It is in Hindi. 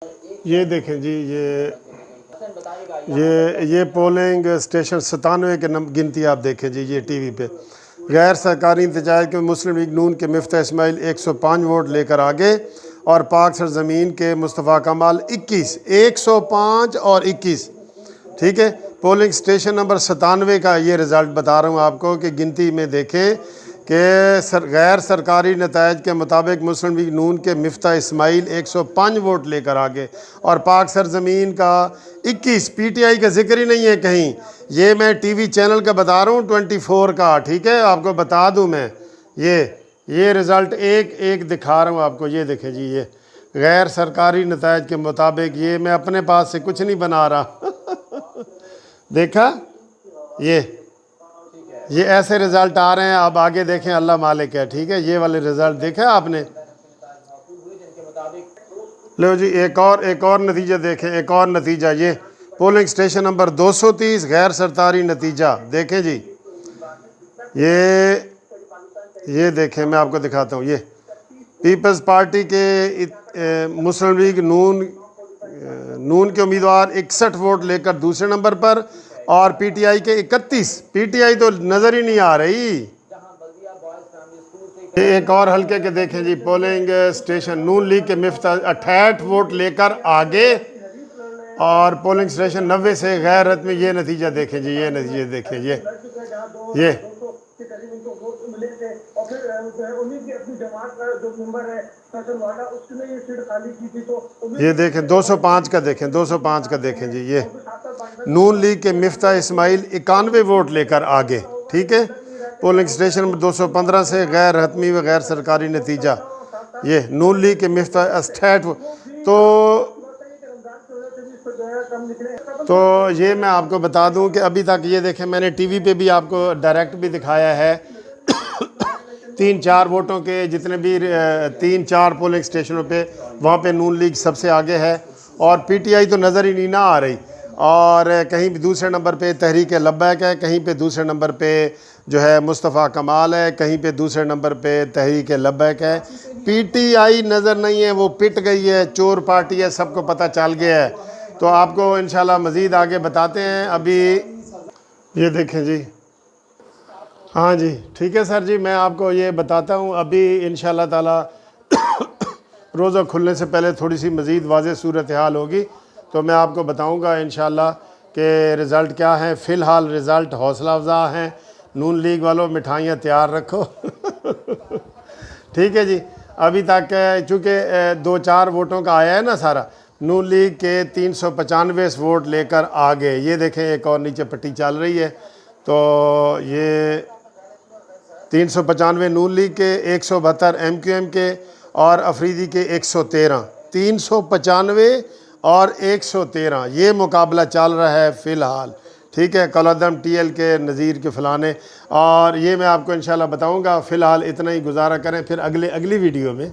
ये देखें जी, ये पोलिंग स्टेशन 97 के गिनती आप देखें जी, ये टीवी पे। गैर सरकारी इंतजाज के मुस्लिम लीग नून के मिफ्ता इस्माइल 105 वोट लेकर आगे और पाक सरजमीन के मुस्तफ़ा कमाल 21, 105 और 21। ठीक है, पोलिंग स्टेशन नंबर 97 का ये रिज़ल्ट बता रहा हूँ आपको कि गिनती में देखें कि गैर सरकारी नतायज के मुताबिक मुस्लिम लीग नून के मिफ्ता इस्माइल 105 वोट लेकर आगे और पाक सरजमीन का 21। पीटीआई का जिक्र ही नहीं है कहीं। ये मैं टीवी चैनल का बता रहा हूँ 24 का। ठीक है, आपको बता दूँ मैं, ये रिज़ल्ट एक एक दिखा रहा हूँ आपको। ये देखें जी, ये गैर सरकारी नतायज के मुताबिक, ये मैं अपने पास से कुछ नहीं बना रहा देखा, ये ऐसे रिज़ल्ट आ रहे हैं। अब आगे देखें, अल्लाह मालिक है। ठीक है, ये वाले रिज़ल्ट देखे आपने। लो जी, एक और नतीजा देखें, एक और नतीजा। ये पोलिंग स्टेशन नंबर 230 गैर सरकारी नतीजा देखें जी। ये देखें, मैं आपको दिखाता हूँ। ये पीपल्स पार्टी के मुस्लिम लीग नून के उम्मीदवार 61 वोट लेकर दूसरे नंबर पर और पीटीआई के 31। पीटीआई तो नज़र ही नहीं आ रही। एक और हल्के के देखें जी, पोलिंग स्टेशन नून लीग के मिफ्ता 68 वोट लेकर आगे और पोलिंग स्टेशन 90 से गैर रत्मी। ये नतीजा देखें जी, ये नतीजे देखें। ये देखें 205 का देखें, 205 का देखें जी। ये नून लीग के मिफ्ता इस्माइल 91 वोट लेकर आगे। ठीक है, पोलिंग स्टेशन नंबर 215 से गैर हतमी व गैर सरकारी नतीजा। ये नून लीग के मिफ्ता 68। तो ये मैं आपको बता दूं कि अभी तक ये देखें, मैंने टीवी पे भी आपको डायरेक्ट भी दिखाया है 3-4 वोटों के जितने भी 3-4 पोलिंग स्टेशनों पे, वहाँ पे नून लीग सबसे आगे है और पीटीआई तो नज़र ही नहीं ना आ रही। और कहीं भी दूसरे नंबर पे तहरीक लब्बैक है, कहीं पे दूसरे नंबर पे जो है मुस्तफ़ा कमाल है, कहीं पे दूसरे नंबर पे तहरीक लब्बैक है। पीटीआई नज़र नहीं है, वो पिट गई है, चोर पार्टी है, सबको पता चल गया है। तो आपको इंशाल्लाह मज़ीद आगे बताते हैं। अभी ये देखें जी, हाँ जी, ठीक है सर जी, मैं आपको ये बताता हूँ। अभी इंशाल्लाह ताला रोज़ा खुलने से पहले थोड़ी सी मज़ीद वाज़ेह सूरत हाल होगी तो मैं आपको बताऊँगा इंशाल्लाह कि रिज़ल्ट क्या है। फ़िलहाल रिज़ल्ट हौसला अफ़ज़ा हैं। नून लीग वालों, मिठाइयाँ तैयार रखो ठीक है जी। अभी तक चूँकि 2-4 वोटों का आया है ना सारा, नून लीग के 395 वोट लेकर आगे। ये देखें, एक और नीचे पट्टी चल रही है। तो ये 395 नून लीग के, 172 एमक्यूएम के और अफरीदी के 113। 395 और 113 ये मुकाबला चल रहा है फ़िलहाल। ठीक है, कलदम टीएल के, नज़ीर के फ़लाने। और ये मैं आपको इंशाल्लाह बताऊंगा। फ़िलहाल इतना ही गुजारा करें, फिर अगली वीडियो में